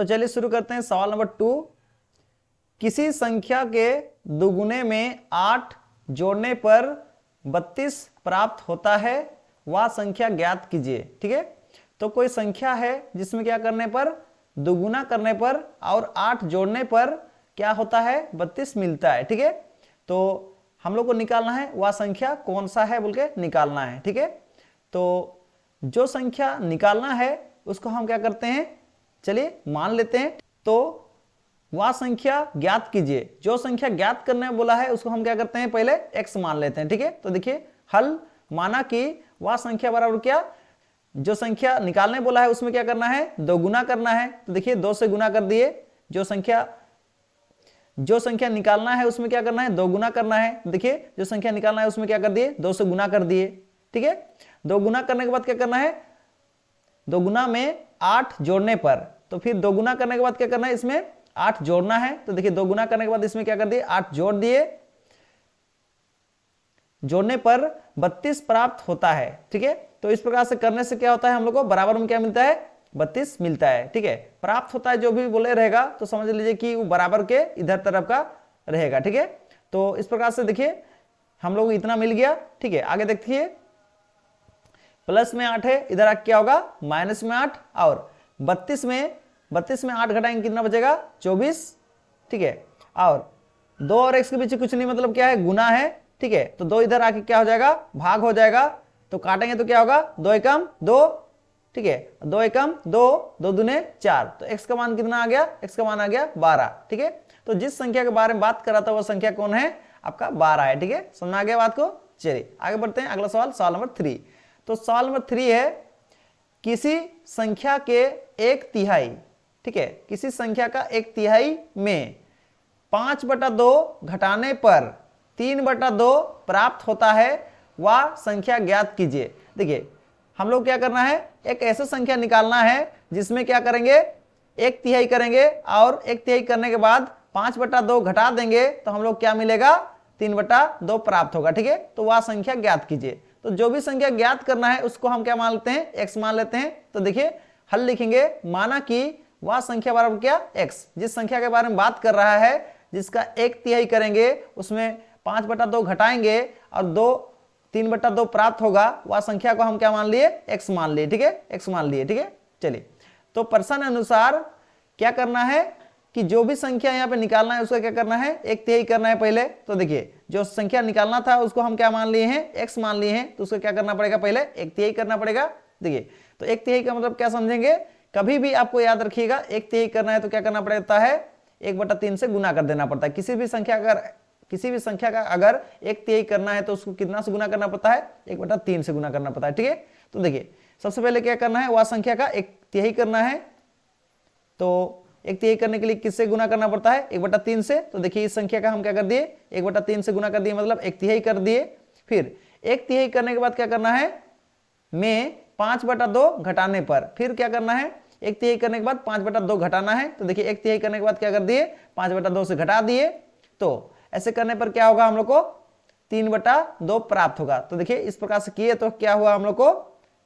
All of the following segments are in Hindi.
तो चलिए शुरू करते हैं सवाल नंबर 2। किसी संख्या के दुगुने में 8 जोड़ने पर 32 प्राप्त होता है, वह संख्या ज्ञात कीजिए। ठीक है, तो कोई संख्या है जिसमें क्या करने पर, दुगुना करने पर और 8 जोड़ने पर क्या होता है, 32 मिलता है। ठीक है, तो हम लोग को निकालना है वह संख्या कौन सा है बोल के निकालना है। ठीक है, तो जो संख्या निकालना है उसको हम क्या करते हैं, चलिए मान लेते हैं। तो वह संख्या ज्ञात कीजिए, जो संख्या ज्ञात करने बोला है उसको हम क्या करते हैं, पहले x मान लेते हैं। ठीक है, तो देखिए हल माना कि वह संख्या बराबर क्या, जो संख्या निकालने बोला है उसमें क्या करना है, 2 गुना करना है। तो देखिए 2 से गुना कर दिए, जो संख्या निकालना है उसमें क्या करना है, 2 गुना करना है। देखिए जो संख्या निकालना है उसमें क्या कर दिए, 2 से गुना कर दिए। ठीक है, 2 गुना करने के बाद क्या करना है, 2 गुना में 8 जोड़ने पर, तो फिर 2 गुना करने के बाद क्या करना है, इसमें 8 जोड़ना है। तो देखिए 2 गुना करने के बाद इसमें क्या कर दिए, 8 जोड़ दिए, जोड़ने पर 32 प्राप्त होता है। ठीक है, तो इस प्रकार से करने से क्या होता है, हम लोग को बराबर में क्या मिलता है, 32 मिलता है। ठीक है, प्राप्त होता है जो भी बोले रहेगा तो समझ लीजिए कि वो बराबर के इधर तरफ का रहेगा। ठीक है, तो इस प्रकार से देखिए हम लोग इतना मिल गया। ठीक है, आगे देखिए प्लस में 8 है, इधर आके क्या होगा, माइनस में 8, और 32 में 8 घटाएंगे कितना बचेगा, 24। ठीक है, और 2 और x के पीछे कुछ नहीं, मतलब क्या है, गुना है। ठीक है, तो 2 इधर आके क्या हो जाएगा, भाग हो जाएगा, तो काटेंगे तो क्या होगा, 2 एकम 2। ठीक है, 2 एकम 2, 2 दूने 4, तो x का मान कितना आ गया, x का मान आ गया 12। ठीक है, तो जिस संख्या के बारे में बात कर रहा था वो संख्या कौन है, आपका 12 है। ठीक है, समझ में आ गया बात को। चलिए आगे बढ़ते हैं, अगला सवाल, सवाल नंबर 3। तो सवाल नंबर 3 है, किसी संख्या के 1/3, ठीक है, किसी संख्या का 1/3 में 5/2 घटाने पर 3/2 प्राप्त होता है, वह संख्या ज्ञात कीजिए। देखिए हम लोग क्या करना है, एक ऐसा संख्या निकालना है जिसमें क्या करेंगे, 1/3 करेंगे, और 1/3 करने के बाद 5/2 घटा देंगे तो हम लोग क्या मिलेगा, 3/2 प्राप्त होगा। ठीक है, तो वह संख्या ज्ञात कीजिए। तो जो भी संख्या ज्ञात करना है उसको हम क्या मान लेते हैं, x मान लेते हैं। तो देखिए हल लिखेंगे, माना कि वह संख्या बराबर क्या, x, जिस संख्या के बारे में बात कर रहा है, जिसका 1/3 करेंगे उसमें 5/2 घटाएंगे और 3/2 प्राप्त होगा, वह संख्या को हम क्या मान लिए, x मान लिए। ठीक है, x मान लिए। ठीक है, चलिए तो प्रश्न अनुसार क्या करना है कि जो भी संख्या यहाँ पे निकालना है उसका क्या करना है, 1/3 करना है पहले। तो देखिए जो संख्या निकालना था उसको हम क्या मान लिए हैं, x मान लिए हैं, तो उसको क्या करना पड़ेगा, पहले 1/3 करना पड़ेगा। देखिए तो 1/3 का मतलब क्या समझेंगे, कभी भी आपको याद रखिएगा 1/3 करना है तो क्या करना पड़ता है, 1/3 से गुना कर देना पड़ता है। किसी भी संख्या का अगर 1/3 करना है तो उसको कितना से गुना करना पड़ता है, 1/3 से गुना करना पड़ता है। ठीक है, तो देखिए सबसे पहले क्या करना है, वह संख्या का 1/3 करना है, तो 1/3 करने के लिए किससे गुना करना पड़ता है, 1/3 से। तो देखिए इस संख्या का हम क्या कर दिए, 1/3 से गुना कर दिए, मतलब 1/3 कर दिए। फिर 1/3 करने के बाद क्या करना है, में 5/2 घटाने पर फिर क्या करना है, 1/3 करने के बाद 5/2 घटाना है। तो देखिए 1/3 करने के बाद क्या कर दिए, 5/2 से घटा दिए, तो ऐसे करने पर क्या होगा, हम लोग को 3/2 प्राप्त होगा। तो देखिए इस प्रकार से किए तो क्या हुआ, हम लोग को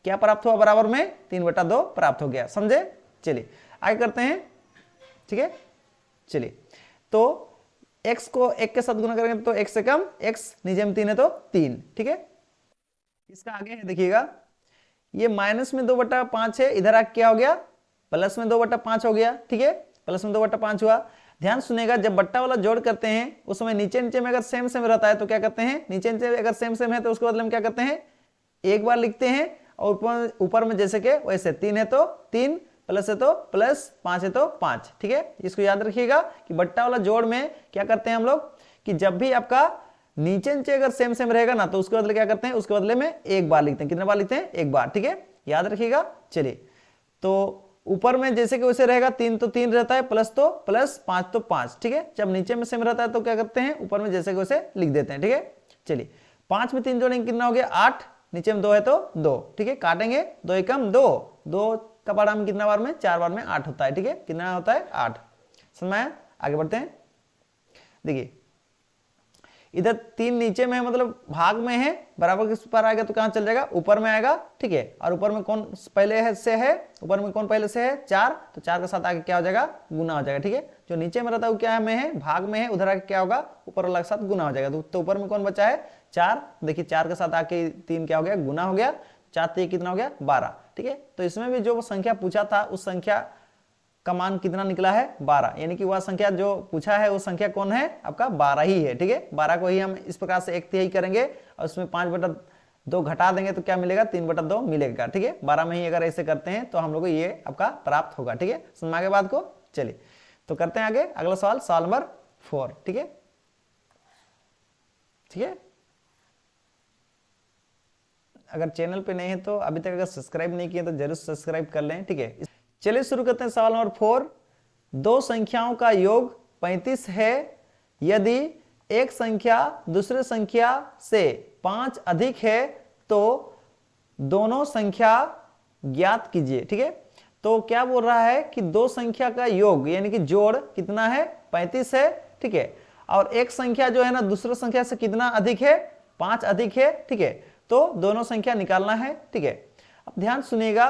क्या प्राप्त हुआ, बराबर में 3/2 प्राप्त हो गया। समझे, चलिए आगे करते हैं। ठीक है, चलिए तो x को 1 के साथ गुना करेंगे तो x से कम, x नीचे में 3 है तो 3। ठीक है, इसका आगे है देखिएगा, ये माइनस में 2/5 है, इधर आके क्या हो गया, प्लस में 2/5 हो गया। ठीक है, प्लस में 2/5 हुआ। ध्यान सुनेगा, जब बट्टा वाला जोड़ करते हैं उस समय नीचे नीचे में अगर सेम सेम रहता है तो क्या करते हैं, नीचे नीचे अगर सेम सेम है तो उसके बदले में क्या करते हैं, एक बार लिखते हैं, और ऊपर में जैसे के वैसे 3 है तो 3, प्लस है तो प्लस, 5 है तो 5। ठीक है, इसको याद रखिएगा कि बट्टा वाला जोड़ में क्या करते हैं हम लोग, कि जब भी आपका नीचे नीचे अगर सेम सेम रहेगा ना तो उसके बदले क्या करते हैं, उसके बदले में एक बार लिखते हैं। कितने बार लिखते हैं, एक बार। ठीक है, याद रखिएगा। चलिए तो ऊपर में जैसे कि वैसे रहेगा, 3 तो 3 रहता है, प्लस तो प्लस, 5 तो 5। ठीक है, जब नीचे में सेम रहता है तो क्या करते हैं, ऊपर में जैसे कि वैसे लिख देते हैं। ठीक है, चलिए 5 में 3 जोड़ेंगे कितना हो गया, 8, नीचे में 2 है तो 2। ठीक है, काटेंगे, 2 एकम 2, 2 का बार में कितना बार में, 4 बार में 8 होता है। ठीक है, कितना होता है, 8। समझ में आया, आगे बढ़ते हैं। देखिए इधर 3 नीचे में है मतलब भाग में है, बराबर किस पर आएगा तो कहां चल जाएगा, ऊपर में आएगा, ठीक है। और ऊपर में कौन पहले है से है, ऊपर में कौन पहले से है 4, तो 4 के साथ आगे क्या हो जाएगा, गुना हो जाएगा, ठीक है। जो नीचे में रहता है वो क्या है, में है, भाग में है, उधर आगे क्या होगा, ऊपर वाला के साथ गुना हो जाएगा। तो ऊपर में कौन बचा है 4, देखिए 4 के साथ आके 3 क्या हो गया, गुना हो गया, 4 3 कितना हो गया 12, ठीक है। तो इसमें भी जो संख्या पूछा था उस संख्या का मान कितना निकला है 12, यानी कि वह संख्या जो पूछा है वो संख्या कौन है, आपका 12 ही है, ठीक है। 12 को ही हम इस प्रकार से 1/3 करेंगे और उसमें 5/2 घटा देंगे तो क्या मिलेगा, 3/2 मिलेगा, ठीक है। 12 में ही अगर ऐसे करते हैं तो हम लोग को ये आपका प्राप्त होगा, ठीक है। समझ आगे बात को, चलिए तो करते हैं आगे अगला सवाल, सवाल नंबर 4, ठीक है, ठीक है। अगर चैनल पे नहीं है तो अभी तक अगर सब्सक्राइब नहीं किए तो जरूर सब्सक्राइब कर लें, ठीक है। चलिए शुरू करते हैं सवाल नंबर 4। दो संख्याओं का योग 35 है, यदि एक संख्या दूसरे संख्या से 5 अधिक है तो दोनों संख्या ज्ञात कीजिए, ठीक है। तो क्या बोल रहा है कि दो संख्या का योग यानी कि जोड़ कितना है 35 है, ठीक है। और एक संख्या जो है ना दूसरे संख्या से कितना अधिक है, 5 अधिक है, ठीक है। तो दोनों संख्या निकालना है, ठीक है। अब ध्यान सुनिएगा,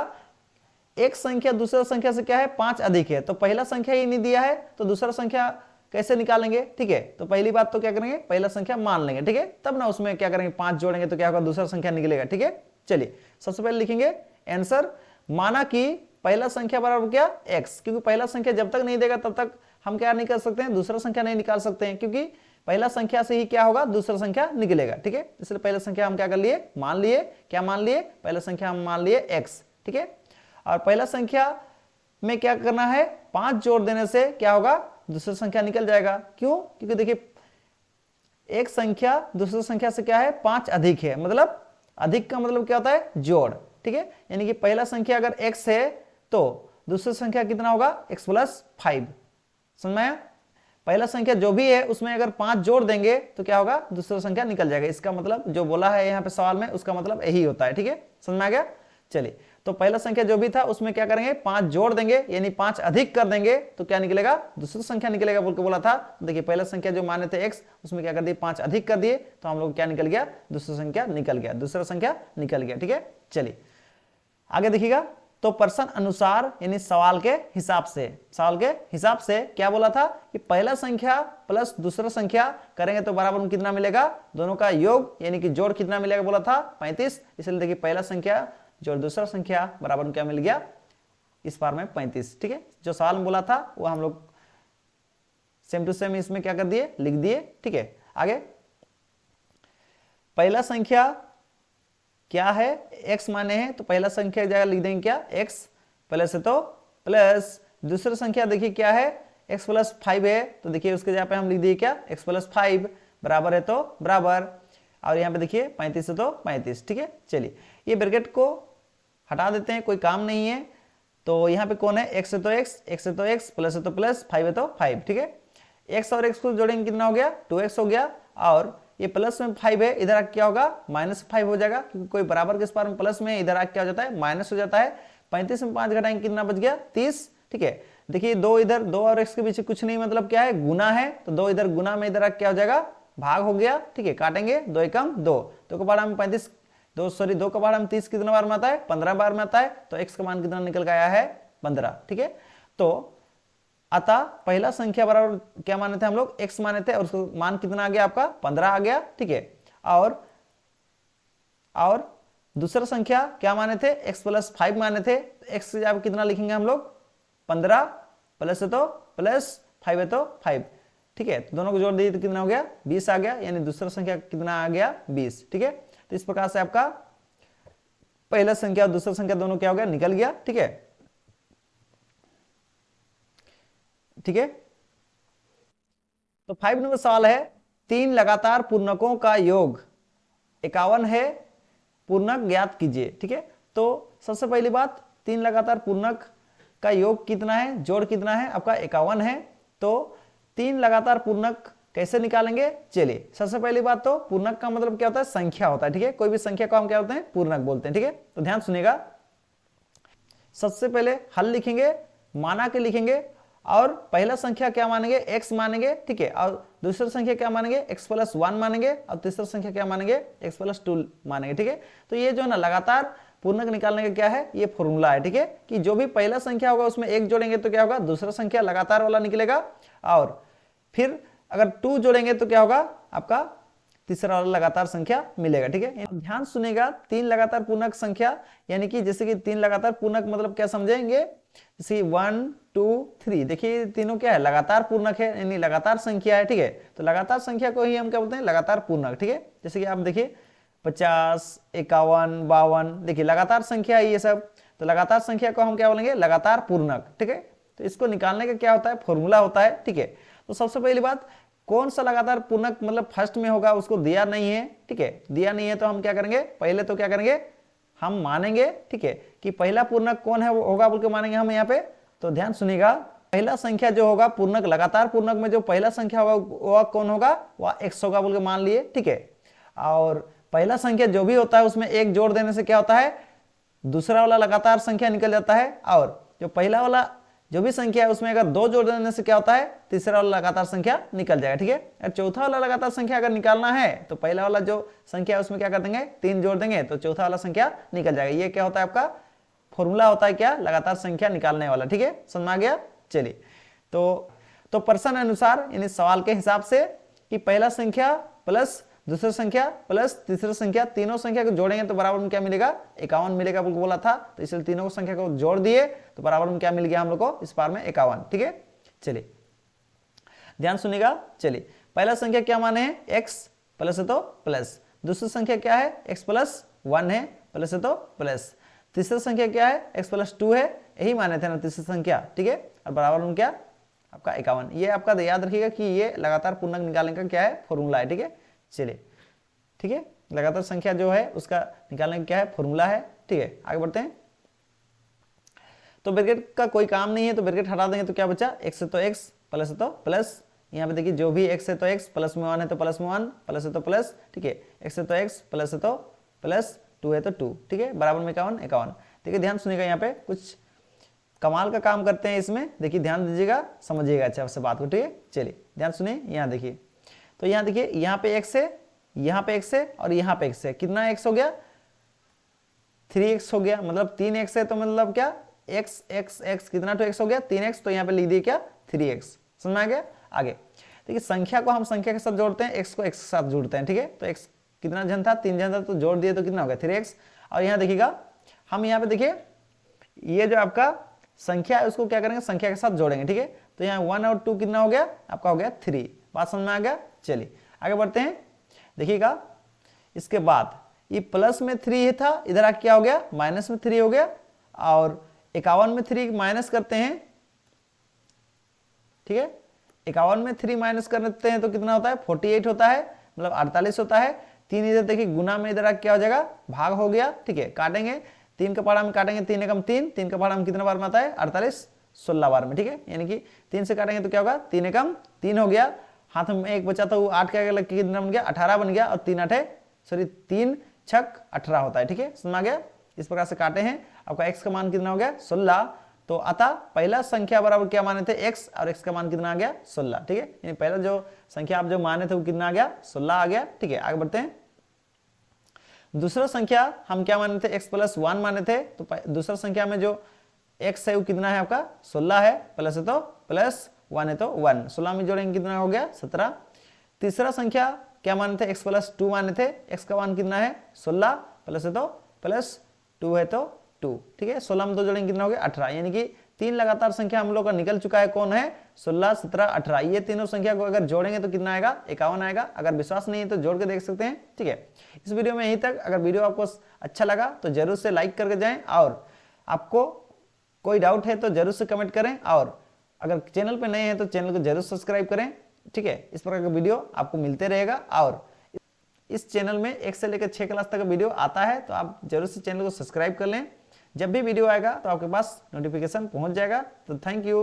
एक संख्या दूसरा संख्या से क्या है 5 अधिक है, तो पहला संख्या ही नहीं दिया है तो दूसरा संख्या कैसे निकालेंगे, ठीक है। तो पहली बात तो क्या करेंगे, पहला संख्या मान लेंगे, ठीक है, तब ना उसमें क्या करेंगे 5 जोड़ेंगे तो क्या होगा, दूसरा संख्या निकलेगा, ठीक है। चलिए सबसे पहले लिखेंगे आंसर, माना कि पहला संख्या बराबर क्या x, क्योंकि पहला संख्या जब तक नहीं देगा तब तक हम क्या नहीं कर सकते हैं, दूसरा संख्या नहीं निकाल सकते हैं, क्योंकि पहला संख्या से ही क्या होगा दूसरा संख्या निकलेगा, ठीक है। इसलिए पहला संख्या हम क्या कर लिए, मान लिए, क्या मान लिए, पहला संख्या हम मान लिए x, ठीक है। और पहला संख्या में क्या करना है, 5 जोड़ देने से क्या होगा, दूसरा संख्या निकल जाएगा। क्यों, क्योंकि देखिए एक संख्या दूसरी संख्या से क्या है 5 अधिक है, मतलब अधिक का मतलब क्या होता है जोड़, ठीक है। यानी कि पहला संख्या अगर x है तो दूसरी संख्या कितना होगा x + 5, समझ में आया। पहला संख्या जो भी है उसमें अगर 5 जोड़ देंगे तो क्या होगा, दूसरा संख्या निकल जाएगा। इसका मतलब जो बोला है यहाँ पे सवाल में उसका मतलब यही होता है, ठीक है, समझ में आ गया। चलिए तो पहला संख्या जो भी था उसमें क्या करेंगे 5 जोड़ देंगे, यानी 5 अधिक कर देंगे तो क्या निकलेगा, दूसरी संख्या निकलेगा बोल के बोला था। देखिए पहला संख्या जो माने थे x, उसमें क्या कर दिए 5 अधिक कर दिए तो हम लोग क्या निकल गया, दूसरा संख्या निकल गया, दूसरा संख्या निकल गया, ठीक है। चलिए आगे देखिएगा, तो प्रश्न अनुसार यानी सवाल के हिसाब से, सवाल के हिसाब से क्या बोला था कि पहला संख्या प्लस दूसरा संख्या करेंगे तो बराबर में कितना मिलेगा, दोनों का योग यानी कि जोड़ कितना मिलेगा बोला था 35। इसलिए देखिए पहला संख्या जोड़ दूसरा संख्या बराबर में क्या मिल गया, इस बार में 35, ठीक है। जो सवाल में बोला था वो हम लोग सेम टू सेम इसमें क्या कर दिए, लिख दिए, ठीक है। आगे पहला संख्या क्या है, x माने हैं तो पहला संख्या जगह लिख देंगे क्या x प्लस है तो प्लस, दूसरा संख्या देखिए क्या है x + 5 है तो देखिए उसके जगह पे हम लिख दिए क्या x + 5 बराबर है तो बराबर, और यहाँ पे देखिए 35 है तो 35, ठीक है। चलिए ये ब्रैकेट को हटा देते हैं, कोई काम नहीं है। तो यहाँ पे कौन है, x है तो x है तो x, प्लस है तो प्लस, 5 है तो 5, ठीक है। x और x को जोड़ेंगे कितना हो गया 2x हो गया, और ये प्लस में 5 है, इधर आके क्या होगा -5 हो जाएगा, क्योंकि कोई बराबर के इस बार में प्लस में, इधर आके क्या हो जाता है माइनस हो जाता है। 35 में 5 घटाएंगे कितना बच गया 30, ठीक है। देखिए 2 इधर, 2 और x के पीछे कुछ नहीं मतलब क्या है गुना है, तो 2 इधर गुना में इधर आके क्या हो जाएगा भाग हो गया, ठीक है। काटेंगे 2 एकम 2, 2 का पहाड़ा में 35, 2 का पहाड़ा में 30 कितना बार में आता है 15 बार में आता है, तो x का मान कितना निकल के आया है 15, ठीक है। तो अतः पहला संख्या बराबर क्या माने थे हम लोग x माने थे, और उसका मान कितना आ गया आपका 15 आ गया, ठीक है। और दूसरा संख्या क्या माने थे x + 5 माने थे, x की जगह कितना लिखेंगे हम लोग 15, प्लस है तो प्लस, 5 है तो 5, ठीक है। तो दोनों को जोड़ दिए तो कितना हो गया 20 आ गया, यानी दूसरा संख्या कितना आ गया 20, ठीक है। तो इस प्रकार से आपका पहला संख्या और दूसरा संख्या दोनों क्या हो गया निकल गया, ठीक है, ठीक है। तो 5 नंबर सवाल है, 3 लगातार पूर्णकों का योग 51 है, पूर्णक ज्ञात कीजिए, ठीक है। तो सबसे पहली बात 3 लगातार पूर्णक का योग कितना है, जोड़ कितना है आपका 51 है। तो 3 लगातार पूर्णक कैसे निकालेंगे, चलिए सबसे पहली बात तो पूर्णक का मतलब क्या होता है संख्या होता है, ठीक है। कोई भी संख्या को हम क्या होते हैं पूर्णक बोलते हैं, ठीक है। तो ध्यान सुनिएगा, सबसे पहले हल लिखेंगे, माना के लिखेंगे, और पहला संख्या क्या मानेंगे, x मानेंगे, ठीक है, और दूसरा संख्या क्या मानेंगे, x प्लस 1 मानेंगे, और तीसरा संख्या क्या मानेंगे, x प्लस 2 मानेंगे, ठीक है। तो ये जो है ना लगातार पूर्णांक निकालने का क्या है, ये फॉर्मूला है, ठीक है, कि जो भी पहला संख्या होगा उसमें 1 जोड़ेंगे तो क्या होगा, दूसरा संख्या लगातार वाला निकलेगा, और फिर अगर 2 जोड़ेंगे तो क्या होगा, आपका तीसरा वाला लगातार संख्या मिलेगा, ठीक है। ध्यान सुनेगा, 3 लगातार पूर्णांक संख्या, यानी कि जैसे कि 3 लगातार पूर्णांक मतलब क्या समझेंगे, जैसे 1 2 3, देखिए तीनों क्या है, लगातार पूर्णांक है, यानी लगातार संख्या है, ठीक है। तो लगातार संख्या को ही हम क्या बोलते हैं, लगातार पूर्णांक, ठीक है। जैसे कि आप देखिए 50 51 52, देखिए लगातार संख्या है ये सब, तो लगातार संख्या को हम क्या बोलेंगे, लगातार पूर्णांक, ठीक है। तो इसको निकालने का क्या होता है, फॉर्मूला होता है, ठीक है। तो सबसे पहली बात, कौन सा लगातार पूर्णांक मतलब फर्स्ट में होगा उसको दिया नहीं है, ठीक है, दिया नहीं है तो हम क्या करेंगे, पहले तो क्या करेंगे, हम मानेंगे, ठीक है, कि पहला पूर्णांक कौन है वो होगा बोल के मानेंगे हम यहाँ पे। तो ध्यान सुनिएगा, पहला संख्या जो होगा पूर्णांक, लगातार पूर्णांक में जो पहला संख्या होगा वह कौन होगा, वह x होगा बोल के मान लिए, ठीक है। और पहला संख्या जो भी होता है उसमें 1 जोड़ देने से क्या होता है, दूसरा वाला लगातार संख्या निकल जाता है, और जो पहला वाला जो भी संख्या है उसमें अगर 2 जोड़ देने से क्या होता है, तीसरा वाला लगातार संख्या निकल जाएगा, ठीक है। और चौथा वाला लगातार संख्या अगर निकालना है तो पहला वाला जो संख्या है उसमें क्या कर देंगे, 3 जोड़ देंगे तो चौथा वाला संख्या निकल जाएगा। ये क्या होता है, आपका फॉर्मूला होता है क्या, लगातार संख्या निकालने वाला, ठीक है, समझ में आ गया। चलिए, तो प्रश्न अनुसार यानी सवाल के हिसाब से कि पहला संख्या प्लस दूसरा संख्या प्लस तीसरा संख्या, तीनों संख्या को जोड़ेंगे तो बराबर में क्या मिलेगा, 51 मिलेगा बोला था, तो इसलिए तीनों संख्या को जोड़ दिए तो बराबर में क्या मिल गया हम लोग को, इस बार में 51, ठीक है। चलिए ध्यान सुनिएगा, चलिए पहला संख्या क्या माने हैं, x प्लस है तो प्लस, दूसरी संख्या क्या है, x प्लस 1 है, प्लस है तो प्लस, तीसरा संख्या क्या है, x प्लस 2 है, यही माने थे ना तीसरी संख्या, ठीक है, और बराबर में क्या आपका 51। ये आपका याद रखिएगा कि ये लगातार पूर्णांक निकालने का क्या है, फॉर्मूला है, ठीक है। चलिए ठीक है, लगातार संख्या जो है उसका निकालने का क्या है, फॉर्मूला है, ठीक है। आगे बढ़ते हैं, तो ब्रैकेट का कोई काम नहीं है तो ब्रैकेट हटा देंगे तो क्या बचा, x है तो x, प्लस है तो प्लस, यहाँ पे देखिए जो भी x है तो x, प्लस में 1 है तो प्लस में 1, प्लस है तो प्लस, ठीक है, x है तो x, प्लस है तो प्लस, 2 है तो 2, ठीक है, बराबर में 51। ठीक है, ध्यान सुनिएगा, यहाँ पे कुछ कमाल का काम करते हैं इसमें, देखिए ध्यान दीजिएगा, समझिएगा अच्छा से बात को, ठीक है। चलिए ध्यान सुनिए, यहाँ देखिए, तो यहाँ देखिए यहाँ पे x है, यहाँ पे x है और यहाँ पे x है, कितना x हो गया, 3x हो गया, मतलब 3x है तो मतलब क्या x x x कितना तो x हो गया 3x, तो यहाँ पे लिख दिए क्या 3x, समझ में आ गया। आगे देखिए संख्या को हम संख्या के साथ जोड़ते हैं, x को x के साथ जोड़ते हैं, ठीक है, तो x कितना जन था, 3 जन था, तो जोड़ दिए तो कितना हो गया 3x। और यहाँ देखिएगा हम यहाँ पे देखिए ये जो आपका संख्या है उसको क्या करेंगे, संख्या के साथ जोड़ेंगे, ठीक है, तो यहाँ 1 और 2 कितना हो गया आपका, हो गया 3, बात समझ में आ गया। चलिए आगे बढ़ते हैं, देखिएगा इसके बाद ये प्लस में 3 था, इधर आके क्या हो गया माइनस में 3 हो गया, और 51 में 3 माइनस करते हैं, ठीक है, 51 में 3 माइनस करते हैं तो कितना होता है 48 होता है, मतलब 48 होता है। 3 इधर देखिए गुना में इधर आके क्या हो जाएगा, भाग हो गया, ठीक है, काटेंगे 3 का पहाड़ा में काटेंगे, 3 एकम 3, 3 का पहाड़ा में कितना बार में आता है 48, 16 बार में, ठीक है, यानी कि 3 से काटेंगे तो क्या होगा 3 एकम 3 हो गया, हाथ में एक बचा था वो 8 का लग के कितना बन गया 18 बन गया, और 3 छक 18 होता है, ठीक है, समझ आ गया। इस प्रकार से काटे हैं, आपका x का मान कितना हो गया 16, तो अतः पहला संख्या बराबर क्या माने थे x, और x का मान कितना आ गया 16, ठीक है, यानी पहला जो संख्या आप जो माने थे वो कितना आ गया 16 आ गया, ठीक है। आगे बढ़ते हैं, दूसरा संख्या हम क्या माने थे x प्लस 1 माने थे, तो दूसरा संख्या में जो x है वो कितना है आपका 16 है, प्लस है तो प्लस 1 है तो 1, 16 में जोड़ेंगे कितना हो गया 17। तीसरा संख्या क्या माने थे x प्लस 2 माने थे, x का मान कितना है 16, प्लस है तो प्लस 2 है तो 2, ठीक है, 16 में 2 जोड़ेंगे कितना हो गया 18, यानी कि 3 लगातार संख्या हम लोग का निकल चुका है, कौन है 16 17 18, ये तीनों संख्या को अगर जोड़ेंगे तो कितना आएगा 51 आएगा। अगर विश्वास नहीं है तो जोड़ के देख सकते हैं, ठीक है। इस वीडियो में यहीं तक, अगर वीडियो आपको अच्छा लगा तो जरूर से लाइक करके जाएं, और आपको कोई डाउट है तो जरूर से कमेंट करें, और अगर चैनल पे नए हैं तो चैनल को जरूर सब्सक्राइब करें, ठीक है। इस प्रकार का वीडियो आपको मिलते रहेगा, और इस चैनल में 1 से लेकर 6 क्लास तक का वीडियो आता है, तो आप जरूर से चैनल को सब्सक्राइब कर लें, जब भी वीडियो आएगा तो आपके पास नोटिफिकेशन पहुंच जाएगा। तो थैंक यू।